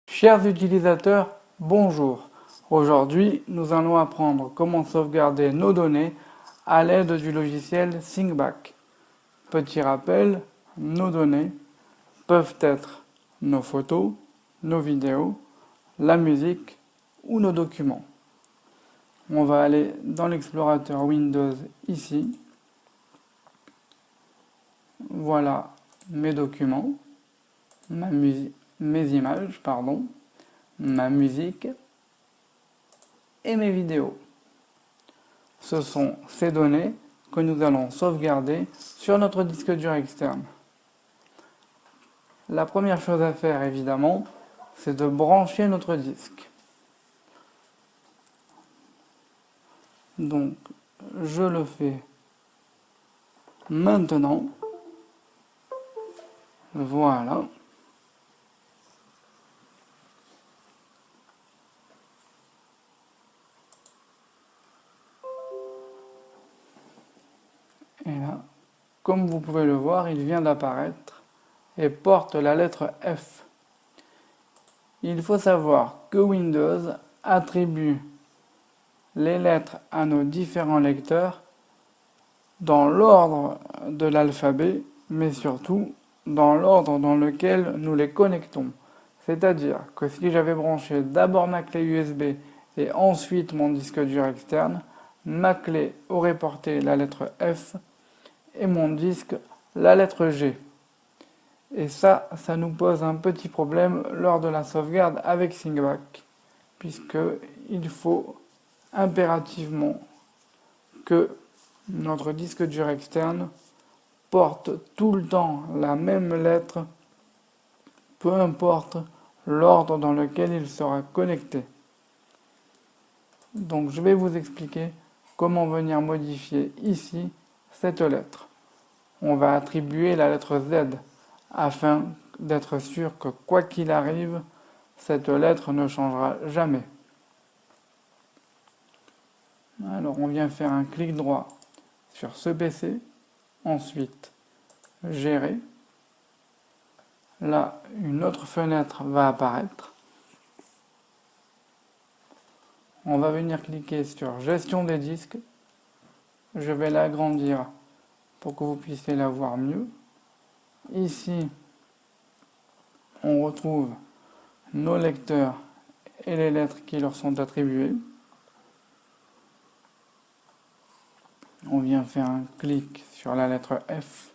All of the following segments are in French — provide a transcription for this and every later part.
Chers utilisateurs, bonjour. Aujourd'hui, nous allons apprendre comment sauvegarder nos données à l'aide du logiciel ThinkBack. Petit rappel, nos données peuvent être nos photos, nos vidéos, la musique ou nos documents. On va aller dans l'explorateur Windows ici. Voilà mes documents, mes images, ma musique et mes vidéos. Ce sont ces données que nous allons sauvegarder sur notre disque dur externe. La première chose à faire, évidemment, c'est de brancher notre disque. Donc, je le fais maintenant. Voilà. Et là, comme vous pouvez le voir, il vient d'apparaître et porte la lettre F. Il faut savoir que Windows attribue les lettres à nos différents lecteurs dans l'ordre de l'alphabet, mais surtout dans l'ordre dans lequel nous les connectons. C'est-à-dire que si j'avais branché d'abord ma clé USB et ensuite mon disque dur externe, ma clé aurait porté la lettre F et mon disque la lettre G. Et ça nous pose un petit problème lors de la sauvegarde avec ThinkBack, puisqu'il faut impérativement que notre disque dur externe porte tout le temps la même lettre, peu importe l'ordre dans lequel il sera connecté. Donc je vais vous expliquer comment venir modifier ici cette lettre. On va attribuer la lettre Z afin d'être sûr que quoi qu'il arrive, cette lettre ne changera jamais. Alors on vient faire un clic droit sur ce PC, ensuite gérer. Là, une autre fenêtre va apparaître. On va venir cliquer sur gestion des disques. Je vais l'agrandir pour que vous puissiez la voir mieux. Ici, on retrouve nos lecteurs et les lettres qui leur sont attribuées. On vient faire un clic sur la lettre F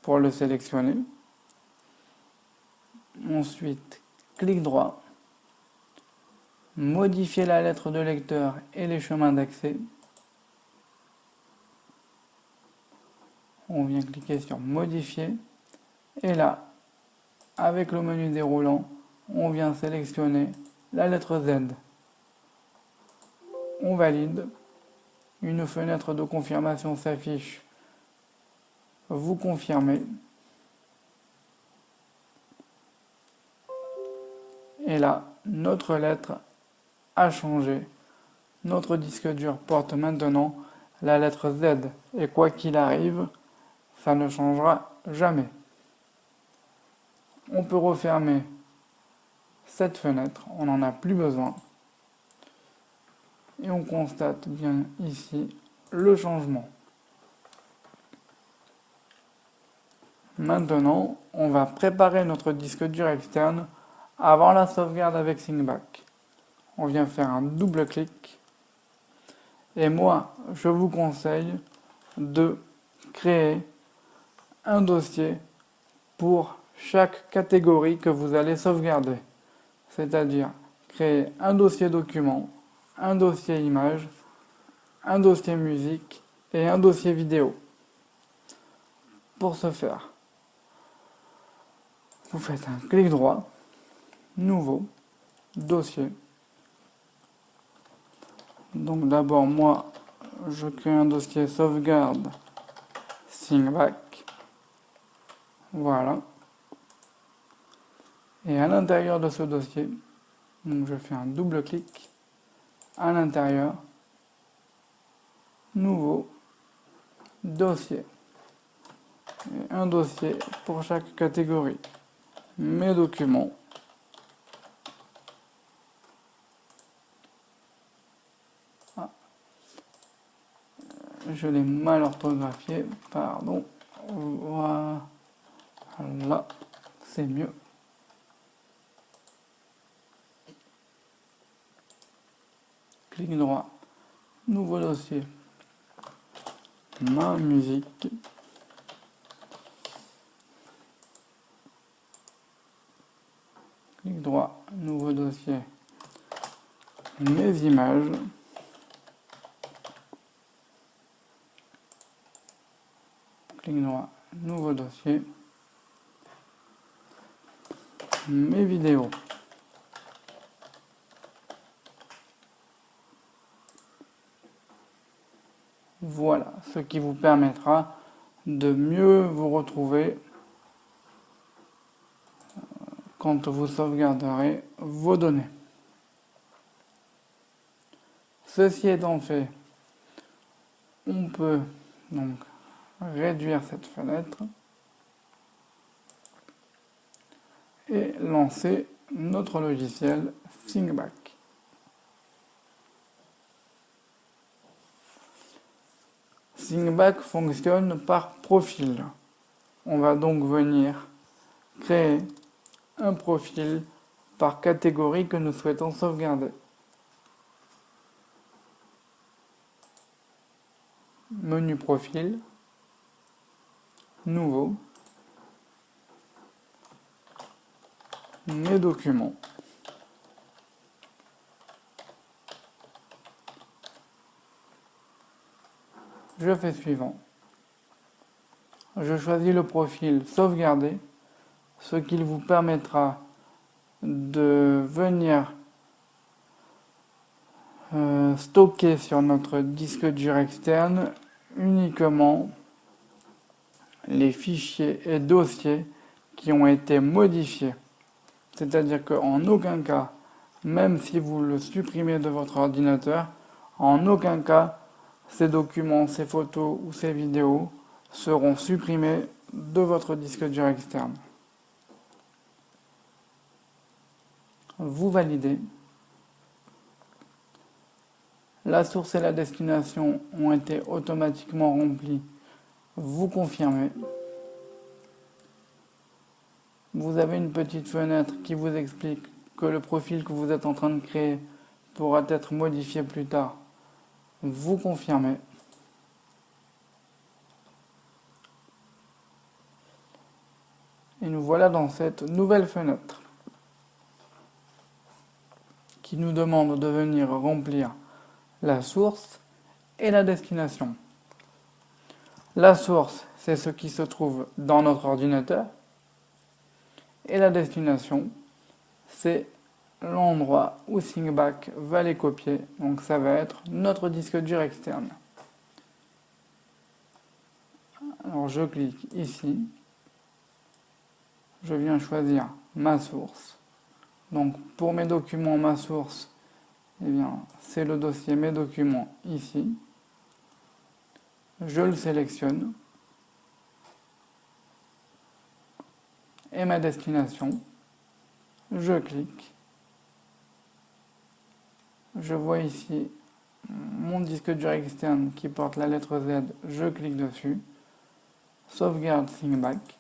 pour le sélectionner. Ensuite, clic droit, modifier la lettre de lecteur et les chemins d'accès. On vient cliquer sur modifier et là, avec le menu déroulant, on vient sélectionner la lettre Z. On valide. Une fenêtre de confirmation s'affiche. Vous confirmez. Et là, notre lettre a changé. Notre disque dur porte maintenant la lettre Z. Et quoi qu'il arrive, ça ne changera jamais. On peut refermer cette fenêtre, on n'en a plus besoin. Et on constate bien ici le changement. Maintenant, on va préparer notre disque dur externe avant la sauvegarde avec ThinkBack. On vient faire un double clic. Et moi, je vous conseille de créer un dossier pour chaque catégorie que vous allez sauvegarder. C'est-à-dire créer un dossier document, un dossier image, un dossier musique et un dossier vidéo. Pour ce faire, vous faites un clic droit, nouveau, dossier. Donc d'abord moi, je crée un dossier sauvegarde ThinkBack. Voilà. Et à l'intérieur de ce dossier, donc je fais un double clic à l'intérieur. nouveau dossier. Et un dossier pour chaque catégorie. Mes documents. Ah, je l'ai mal orthographié, pardon. Voilà, c'est mieux. Clic droit, nouveau dossier. Ma musique. Clic droit, nouveau dossier. Mes images. Clic droit, nouveau dossier. Mes vidéos. Voilà, ce qui vous permettra de mieux vous retrouver quand vous sauvegarderez vos données. Ceci étant fait, on peut donc réduire cette fenêtre et lancer notre logiciel ThinkBack. ThinkBack fonctionne par profil. On va donc venir créer un profil par catégorie que nous souhaitons sauvegarder. Menu profil, nouveau, mes documents. Je fais suivant. Je choisis le profil sauvegarder, ce qui vous permettra de venir stocker sur notre disque dur externe uniquement les fichiers et dossiers qui ont été modifiés. C'est-à-dire qu'en aucun cas, même si vous le supprimez de votre ordinateur, en aucun cas, ces documents, ces photos ou ces vidéos seront supprimés de votre disque dur externe. Vous validez. La source et la destination ont été automatiquement remplies. Vous confirmez. Vous avez une petite fenêtre qui vous explique que le profil que vous êtes en train de créer pourra être modifié plus tard. Vous confirmez. Et nous voilà dans cette nouvelle fenêtre qui nous demande de venir remplir la source et la destination. La source, c'est ce qui se trouve dans notre ordinateur. Et la destination, c'est l'endroit où ThinkBack va les copier. Donc ça va être notre disque dur externe. Alors je clique ici. Je viens choisir ma source. Donc pour mes documents, ma source, eh bien, c'est le dossier mes documents ici. Je le sélectionne. Et ma destination, je clique. Je vois ici mon disque dur externe qui porte la lettre Z, je clique dessus. Sauvegarde ThinkBack.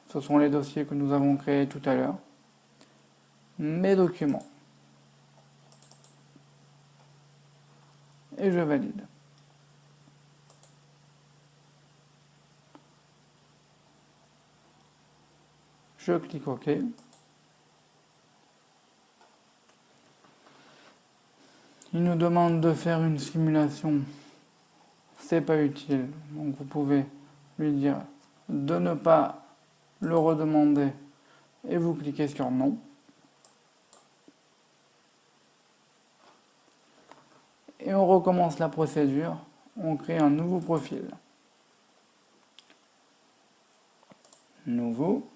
Ce sont les dossiers que nous avons créés tout à l'heure. Mes documents. Et je valide. Je clique OK. Il nous demande de faire une simulation. C'est pas utile. Donc vous pouvez lui dire de ne pas le redemander et vous cliquez sur non. Et on recommence la procédure. On crée un nouveau profil. Nouveau.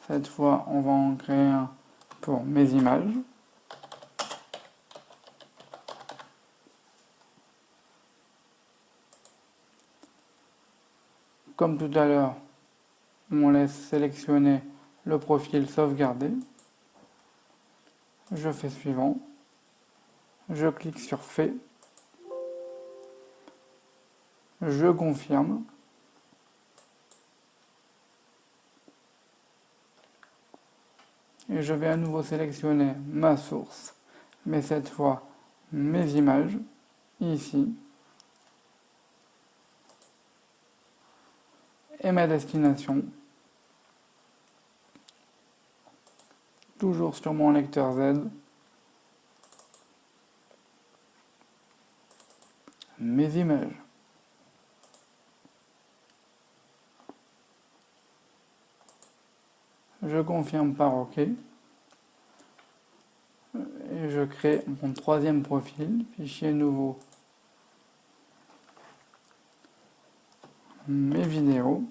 Cette fois, on va en créer un pour mes images. comme tout à l'heure, on laisse sélectionner le profil sauvegardé. Je fais suivant. Je clique sur Fait. Je confirme. Et je vais à nouveau sélectionner ma source, mais cette fois mes images, ici, et ma destination, toujours sur mon lecteur Z, mes images. Je confirme par OK. Et je crée mon troisième profil, fichier nouveau, mes vidéos.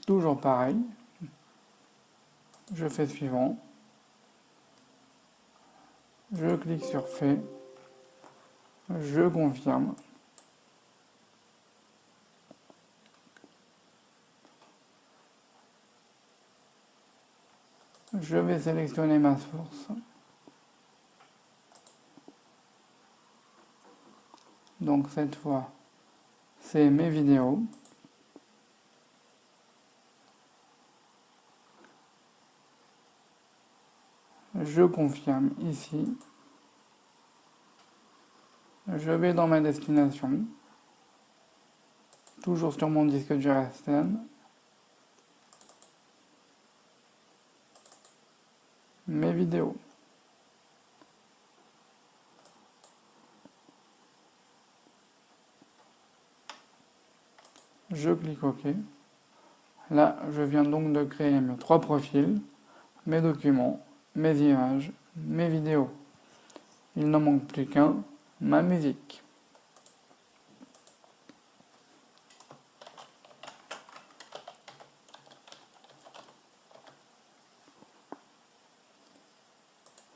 Toujours pareil. Je fais suivant. Je clique sur Fait. Je confirme. Je vais sélectionner ma source. Donc cette fois, c'est mes vidéos. Je confirme ici. Je vais dans ma destination. Toujours sur mon disque dur externe. Mes vidéos. Je clique OK. Là, je viens donc de créer mes trois profils, mes documents, mes images, mes vidéos. Il n'en manque plus qu'un, ma musique.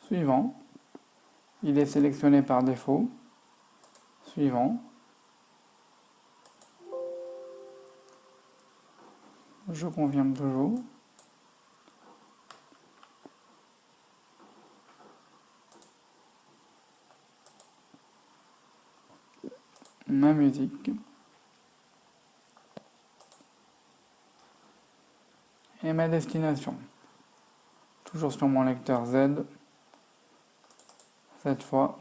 Suivant. Il est sélectionné par défaut. Suivant. Je confirme toujours. Ma musique. Et ma destination. Toujours sur mon lecteur Z. Cette fois,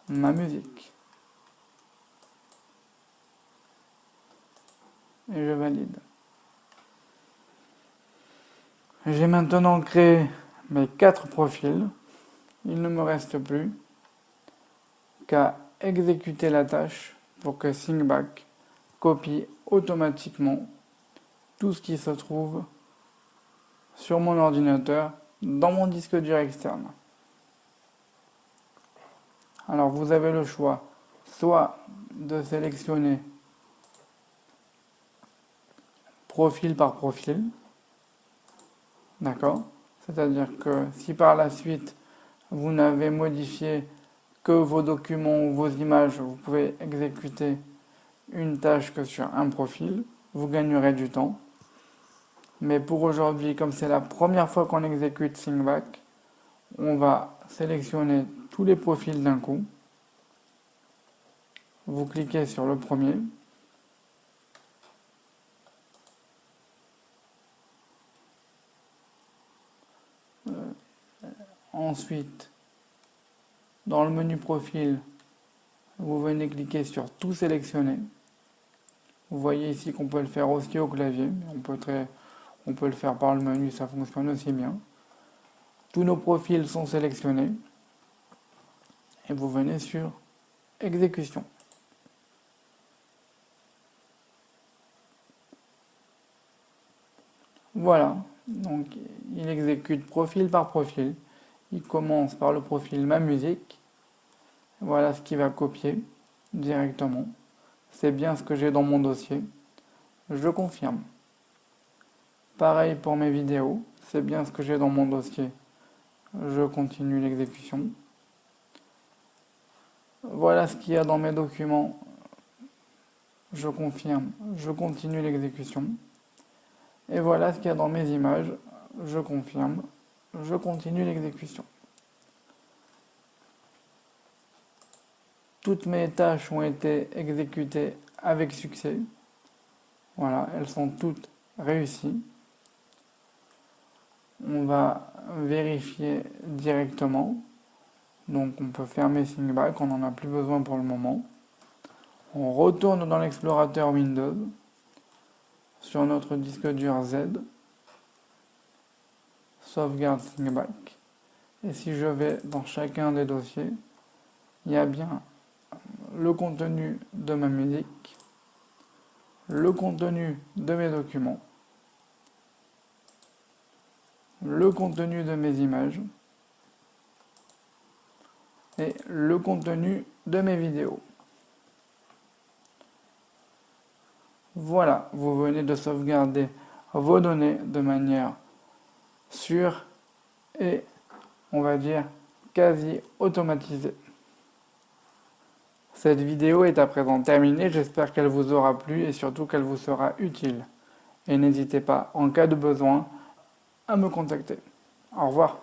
ma musique. Et je valide. J'ai maintenant créé mes 4 profils. Il ne me reste plus qu'à exécuter la tâche pour que ThinkBack copie automatiquement tout ce qui se trouve sur mon ordinateur dans mon disque dur externe. Alors vous avez le choix soit de sélectionner profil par profil, d'accord? C'est-à-dire que si par la suite vous n'avez modifié que vos documents ou vos images, vous pouvez exécuter une tâche que sur un profil, vous gagnerez du temps. Mais pour aujourd'hui, comme c'est la première fois qu'on exécute ThinkBack, on va sélectionner tous les profils d'un coup. Vous cliquez sur le premier. Ensuite, dans le menu profil, vous venez cliquer sur tout sélectionner. Vous voyez ici qu'on peut le faire aussi au clavier, mais on peut le faire par le menu, ça fonctionne aussi bien. Tous nos profils sont sélectionnés. Et vous venez sur exécution. Voilà, donc il exécute profil par profil. Il commence par le profil ma musique. Voilà ce qu'il va copier directement. C'est bien ce que j'ai dans mon dossier. Je confirme. Pareil pour mes vidéos, c'est bien ce que j'ai dans mon dossier. Je continue l'exécution. Voilà ce qu'il y a dans mes documents. Je confirme, je continue l'exécution. Et voilà ce qu'il y a dans mes images. Je confirme, je continue l'exécution. Toutes mes tâches ont été exécutées avec succès. Voilà, elles sont toutes réussies. On va vérifier directement. Donc on peut fermer ThinkBack, on n'en a plus besoin pour le moment. On retourne dans l'explorateur Windows sur notre disque dur Z. Sauvegarde ThinkBack. Et si je vais dans chacun des dossiers, il y a bien le contenu de ma musique, le contenu de mes documents, le contenu de mes images et le contenu de mes vidéos. Voilà, vous venez de sauvegarder vos données de manière sûre et, on va dire, quasi automatisée. Cette vidéo est à présent terminée, j'espère qu'elle vous aura plu et surtout qu'elle vous sera utile. Et n'hésitez pas, en cas de besoin, à me contacter. Au revoir.